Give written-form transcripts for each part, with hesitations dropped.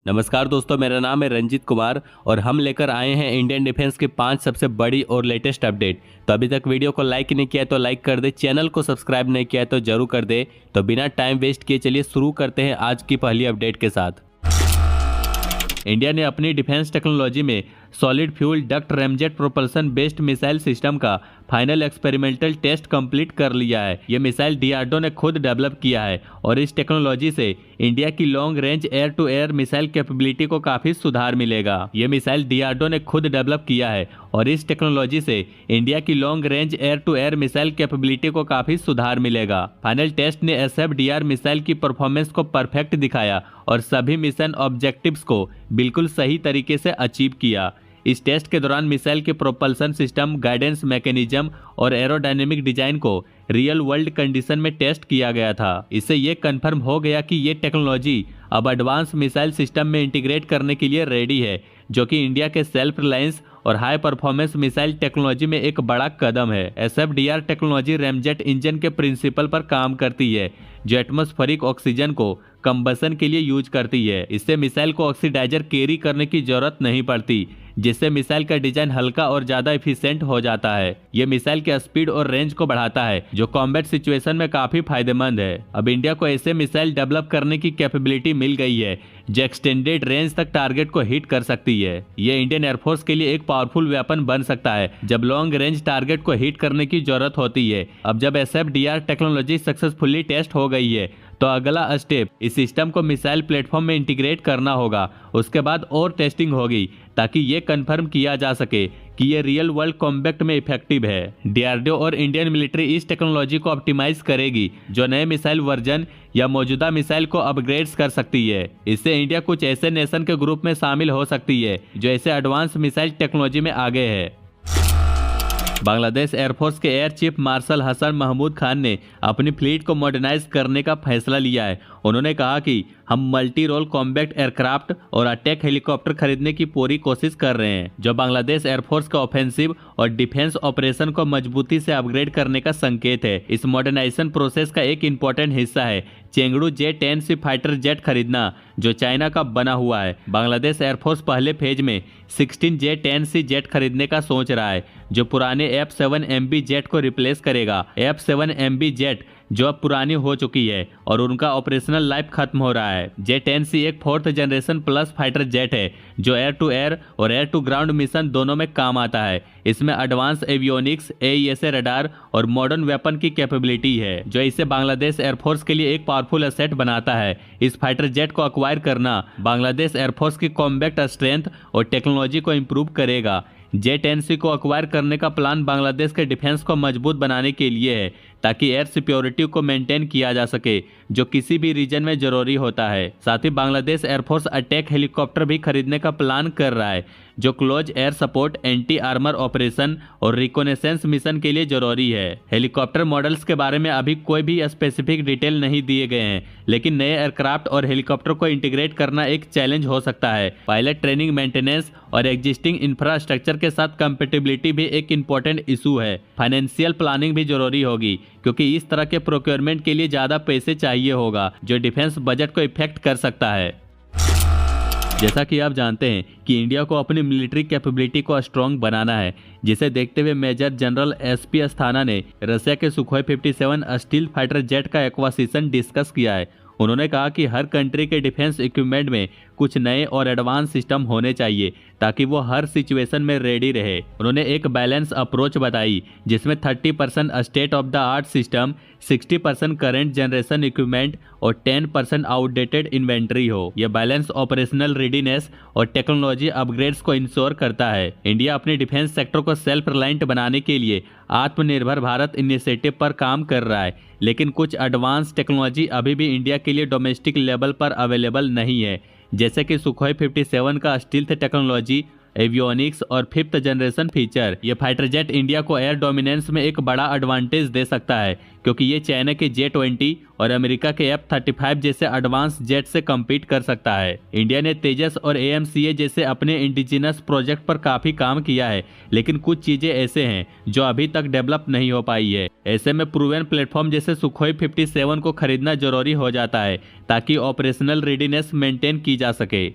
नमस्कार दोस्तों, मेरा नाम है रंजीत कुमार और हम लेकर आए हैं इंडियन डिफेंस की 5 सबसे बड़ी और लेटेस्ट अपडेट। तो अभी तक वीडियो को लाइक नहीं किया तो लाइक कर दे, चैनल को सब्सक्राइब नहीं किया तो जरूर कर दे। तो बिना टाइम वेस्ट किए चलिए शुरू करते हैं आज की पहली अपडेट के साथ। इंडिया ने अपनी डिफेंस टेक्नोलॉजी में solid fuel duct ramjet propulsion based missile system का फाइनल एक्सपेरिमेंटल टेस्ट कंप्लीट कर लिया है। यह मिसाइल डीआरडीओ ने खुद डेवलप किया है और इस टेक्नोलॉजी से इंडिया की long range air to air missile capability को काफी सुधार मिलेगा। यह मिसाइल डीआरडीओ ने खुद डेवलप किया है और इस टेक्नोलॉजी से इंडिया की long range air to air missile capability को काफी सुधार मिलेगा। फाइनल टेस्ट ने एसएफडीआर मिसाइल की परफॉर्मेंस को परफेक्ट दिखाया और सभी मिशन ऑब्जेक्टिव्स को बिल्कुल सही तरीके से अचीव किया। इस टेस्ट के दौरान मिसाइल के प्रोपल्सन सिस्टम, गाइडेंस मैकेनिज्म और एरोडायनेमिक डिजाइन को रियल वर्ल्ड कंडीशन में टेस्ट किया गया था। इससे ये कंफर्म हो गया कि ये टेक्नोलॉजी अब एडवांस मिसाइल सिस्टम में इंटीग्रेट करने के लिए रेडी है, जो कि इंडिया के सेल्फ रिलायंस और हाई परफॉर्मेंस मिसाइल टेक्नोलॉजी में एक बड़ा कदम है। एसएफडीआर टेक्नोलॉजी रैमजेट इंजन के प्रिंसिपल पर काम करती है, जो एटमॉस्फेरिक ऑक्सीजन को कंबसन के लिए यूज करती है। इससे मिसाइल को ऑक्सीडाइजर कैरी करने की जरूरत नहीं पड़ती, जिससे मिसाइल का डिजाइन हल्का और ज्यादा एफिशिएंट हो जाता है। यह मिसाइल के स्पीड और रेंज को बढ़ाता है, जो कॉम्बैट सिचुएशन में काफी फायदेमंद है। अब इंडिया को ऐसे मिसाइल डेवलप करने की कैपेबिलिटी मिल गई है जो एक्सटेंडेड रेंज तक टारगेट को हिट कर सकती है। यह इंडियन एयरफोर्स के लिए एक पावरफुल वेपन बन सकता है जब लॉन्ग रेंज टारगेट को हिट करने की जरूरत होती है। अब जब एसएफडीआर टेक्नोलॉजी सक्सेसफुली टेस्ट हो गई है तो अगला स्टेप इस सिस्टम को मिसाइल प्लेटफॉर्म में इंटीग्रेट करना होगा। उसके बाद और टेस्टिंग होगी ताकि ये कंफर्म किया जा सके कि ये रियल वर्ल्ड कॉम्बैट में इफेक्टिव है। डीआरडीओ और इंडियन मिलिट्री इस टेक्नोलॉजी को ऑप्टिमाइज करेगी, जो नए मिसाइल वर्जन या मौजूदा मिसाइल को अपग्रेड्स कर सकती है। इससे इंडिया कुछ ऐसे नेशन के ग्रुप में शामिल हो सकती है जो ऐसे एडवांस मिसाइल टेक्नोलॉजी में आगे है। बांग्लादेश एयरफोर्स के air chief marshal Hasan Mahmud Khan ने अपनी फ्लीट को मॉडर्नाइज करने का फैसला लिया है। उन्होंने कहा कि हम मल्टी रोल कॉम्बैट एयरक्राफ्ट और अटैक हेलीकॉप्टर खरीदने की पूरी कोशिश कर रहे हैं, जो बांग्लादेश एयरफोर्स के ऑफेंसिव और डिफेंस ऑपरेशन को मजबूती से अपग्रेड करने का संकेत है। इस मॉडर्नाइजेशन प्रोसेस का एक इंपॉर्टेंट हिस्सा है चेंगडू J-10C फाइटर जेट खरीदना, जो चाइना का बना हुआ है। बांग्लादेश एयरफोर्स पहले फेज में 16 J-10C जेट खरीदने का सोच रहा है, जो पुराने F-7MB जेट को रिप्लेस करेगा। F-7MB जेट जो अब पुरानी हो चुकी है और उनका ऑपरेशनल लाइफ खत्म हो रहा है। J-10C एक 4th generation plus fighter jet है जो एयर टू एयर और एयर टू ग्राउंड मिशन दोनों में काम आता है। इसमें एडवांस एवियोनिक्स, AESA रडार और मॉडर्न वेपन की कैपेबिलिटी है, जो इसे बांग्लादेश एयरफोर्स के लिए एक पावरफुल एसेट बनाता है। इस फाइटर जेट को अक्वायर करना बांग्लादेश एयरफोर्स की कॉम्बैट स्ट्रेंथ और टेक्नोलॉजी को इम्प्रूव करेगा। J-10C को अक्वायर करने का प्लान बांग्लादेश के डिफेंस को मजबूत बनाने के लिए है, ताकि एयर सिक्योरिटी को मेंटेन किया जा सके, जो किसी भी रीजन में जरूरी होता है। साथ ही बांग्लादेश एयरफोर्स अटैक हेलीकॉप्टर भी खरीदने का प्लान कर रहा है, जो close air support, anti armour operation और रिकोनेसेंस मिशन के लिए जरूरी है। हेलीकॉप्टर मॉडल्स के बारे में अभी कोई भी स्पेसिफिक डिटेल नहीं दिए गए हैं, लेकिन नए एयरक्राफ्ट और हेलीकॉप्टर को इंटीग्रेट करना एक चैलेंज हो सकता है। पायलट ट्रेनिंग, मेंटेनेंस और एग्जिस्टिंग इंफ्रास्ट्रक्चर के साथ कंपेटिबिलिटी भी एक इम्पोर्टेंट इशू है। फाइनेंशियल प्लानिंग भी जरूरी होगी, क्योंकि इस तरह के प्रोक्योरमेंट के लिए ज्यादा पैसे चाहिए होगा, जो डिफेंस बजट को इफेक्ट कर सकता है। जैसा कि आप जानते हैं कि इंडिया को अपनी मिलिट्री कैपेबिलिटी को स्ट्रॉन्ग बनाना है, जिसे देखते हुए मेजर जनरल SP अस्थाना ने रशिया के सुखोई 57 स्टील फाइटर जेट का एक्वाजिशन डिस्कस किया है। उन्होंने कहा कि हर कंट्री के डिफेंस इक्विपमेंट में कुछ नए और एडवांस सिस्टम होने चाहिए, ताकि वो हर सिचुएशन में रेडी रहे। उन्होंने एक बैलेंस अप्रोच बताई, जिसमें 30% state of the art system, 60% current generation equipment और 10% आउटडेटेड इन्वेंट्री हो। यह बैलेंस ऑपरेशनल रेडीनेस और टेक्नोलॉजी अपग्रेड्स को इंश्योर करता है। इंडिया अपने डिफेंस सेक्टर को सेल्फ रिलायंट बनाने के लिए आत्मनिर्भर भारत इनिशिएटिव पर काम कर रहा है, लेकिन कुछ एडवांस टेक्नोलॉजी अभी भी इंडिया के लिए डोमेस्टिक लेवल पर अवेलेबल नहीं है, जैसे कि सुखोई 57 का स्टील्थ टेक्नोलॉजी, एवियोनिक्स और 5th जनरेशन फीचर। ये फाइटर जेट इंडिया को एयर डोमिनेंस में एक बड़ा एडवांटेज दे सकता है, क्योंकि ये चाइना के J-20 और अमेरिका के F-35 जैसे एडवांस जेट से कम्पीट कर सकता है। इंडिया ने तेजस और AMCA जैसे अपने इंडिजिनस प्रोजेक्ट पर काफी काम किया है, लेकिन कुछ चीजें ऐसे हैं जो अभी तक डेवलप नहीं हो पाई है। ऐसे में प्रूवन प्लेटफॉर्म जैसे सुखोई 57 को खरीदना जरूरी हो जाता है, ताकि ऑपरेशनल रेडीनेस मेंटेन की जा सके।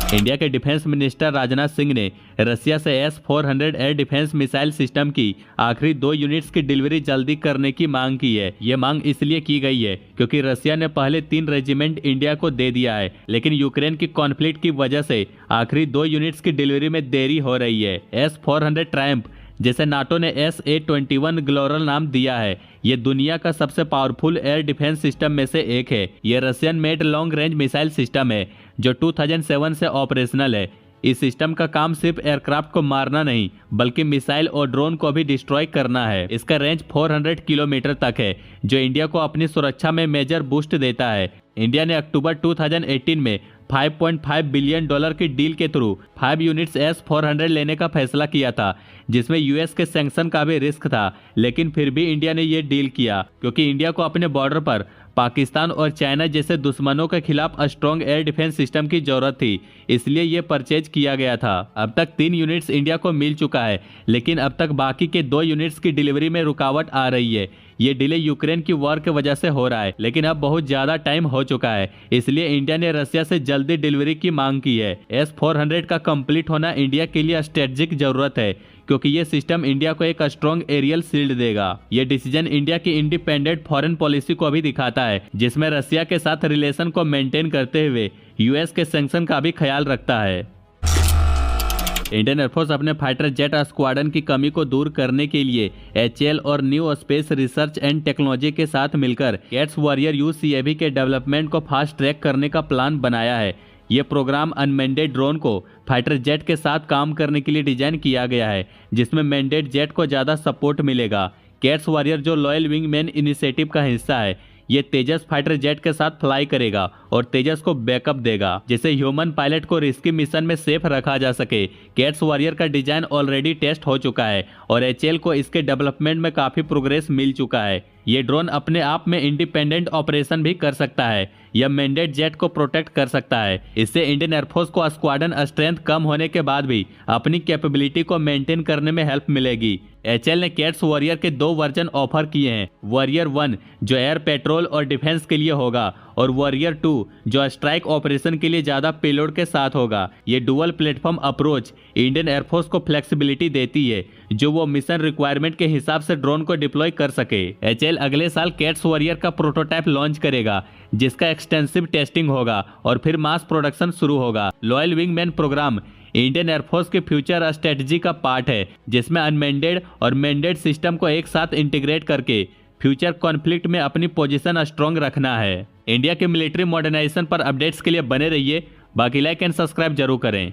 इंडिया के डिफेंस मिनिस्टर राजनाथ सिंह ने रसिया से S-400 air defence missile system की आखिरी 2 यूनिट्स की डिलीवरी जल्दी करने की मांग की है। ये मांग इसलिए की गई है क्योंकि रसिया ने पहले 3 रेजिमेंट इंडिया को दे दिया है, लेकिन यूक्रेन की कॉन्फ्लिक्ट की वजह से आखिरी 2 यूनिट्स की डिलीवरी में देरी हो रही है। S-400 ट्रायम्फ, जैसे नाटो ने SA-21 ग्लोरल नाम दिया है, ये दुनिया का सबसे पावरफुल एयर डिफेंस सिस्टम में से एक है। ये Russian made long range missile system है जो 2007 से ऑपरेशनल है। इस सिस्टम का काम सिर्फ एयरक्राफ्ट को मारना नहीं बल्कि मिसाइल और ड्रोन को भी डिस्ट्रॉय करना है। इसका रेंज 400 किलोमीटर तक है जो इंडिया को अपनी सुरक्षा में मेजर बूस्ट देता है। इंडिया ने अक्टूबर 2018 में $5.5 बिलियन की डील के थ्रू 5 यूनिट्स S-400 लेने का फैसला किया था, जिसमें यूएस के सैंक्शन का भी रिस्क था, लेकिन फिर भी इंडिया ने ये डील किया क्योंकि इंडिया को अपने बॉर्डर पर पाकिस्तान और चाइना जैसे दुश्मनों के खिलाफ स्ट्रॉन्ग एयर डिफेंस सिस्टम की जरूरत थी, इसलिए ये परचेज किया गया था। अब तक 3 यूनिट्स इंडिया को मिल चुका है, लेकिन अब तक बाकी के 2 यूनिट्स की डिलीवरी में रुकावट आ रही है। ये डिले यूक्रेन की वॉर की वजह से हो रहा है, लेकिन अब बहुत ज्यादा टाइम हो चुका है, इसलिए इंडिया ने रसिया से जल्दी डिलीवरी की मांग की है। S-400 का कंप्लीट होना इंडिया के लिए स्ट्रेटेजिक जरूरत है क्योंकि ये सिस्टम इंडिया को एक स्ट्रॉन्ग एरियल शील्ड देगा। ये डिसीजन इंडिया की इंडिपेंडेंट फॉरेन पॉलिसी को भी दिखाता है, जिसमें रसिया के साथ रिलेशन को मेंटेन करते हुए यूएस के सैंक्शन का भी ख्याल रखता है। इंडियन एयरफोर्स अपने फाइटर जेट स्क्वाड्रन की कमी को दूर करने के लिए HAL और new space research and technology के साथ मिलकर कैट्स वॉरियर UCAV के डेवलपमेंट को फास्ट ट्रैक करने का प्लान बनाया है। ये प्रोग्राम अनमेंडेड ड्रोन को फाइटर जेट के साथ काम करने के लिए डिजाइन किया गया है, जिसमें मैंडेड जेट को ज़्यादा सपोर्ट मिलेगा। कैट्स वॉरियर जो लॉयल विंगमैन इनिशिएटिव का हिस्सा है, ये तेजस फाइटर जेट के साथ फ्लाई करेगा और तेजस को बैकअप देगा, जिससे ह्यूमन पायलट को रिस्की मिशन में सेफ रखा जा सके। कैट्स वॉरियर का डिजाइन ऑलरेडी टेस्ट हो चुका है और HAL को इसके डेवलपमेंट में काफ़ी प्रोग्रेस मिल चुका है। ये ड्रोन अपने आप में इंडिपेंडेंट ऑपरेशन भी कर सकता है या मैंडेट जेट को प्रोटेक्ट कर सकता है। इससे इंडियन एयरफोर्स को स्क्वाड्रन स्ट्रेंथ कम होने के बाद भी अपनी कैपेबिलिटी को मेंटेन करने में हेल्प मिलेगी। HAL ने कैट्स वॉरियर के 2 वर्जन ऑफर किए हैं, वॉरियर 1 जो एयर पेट्रोल और डिफेंस के लिए होगा और वॉरियर 2 जो स्ट्राइक ऑपरेशन के लिए ज्यादा पेलोड के साथ होगा। ये dual platform approach Indian air force को फ्लेक्सिबिलिटी देती है जो वो मिशन रिक्वायरमेंट के हिसाब से ड्रोन को डिप्लॉय कर सके। HAL अगले साल कैट्स वॉरियर का प्रोटोटाइप लॉन्च करेगा, जिसका एक्सटेंसिव टेस्टिंग होगा और फिर मास प्रोडक्शन शुरू होगा। Loyal wingman programme Indian air force के फ्यूचर स्ट्रेटजी का पार्ट है, जिसमें अनमेंडेड और मेंडेड सिस्टम को एक साथ इंटीग्रेट करके फ्यूचर कॉन्फ्लिक्ट में अपनी पोजीशन स्ट्रॉन्ग रखना है। इंडिया के मिलिट्री मॉडर्नाइजेशन पर अपडेट्स के लिए बने रहिए। बाकी लाइक एंड सब्सक्राइब जरूर करें।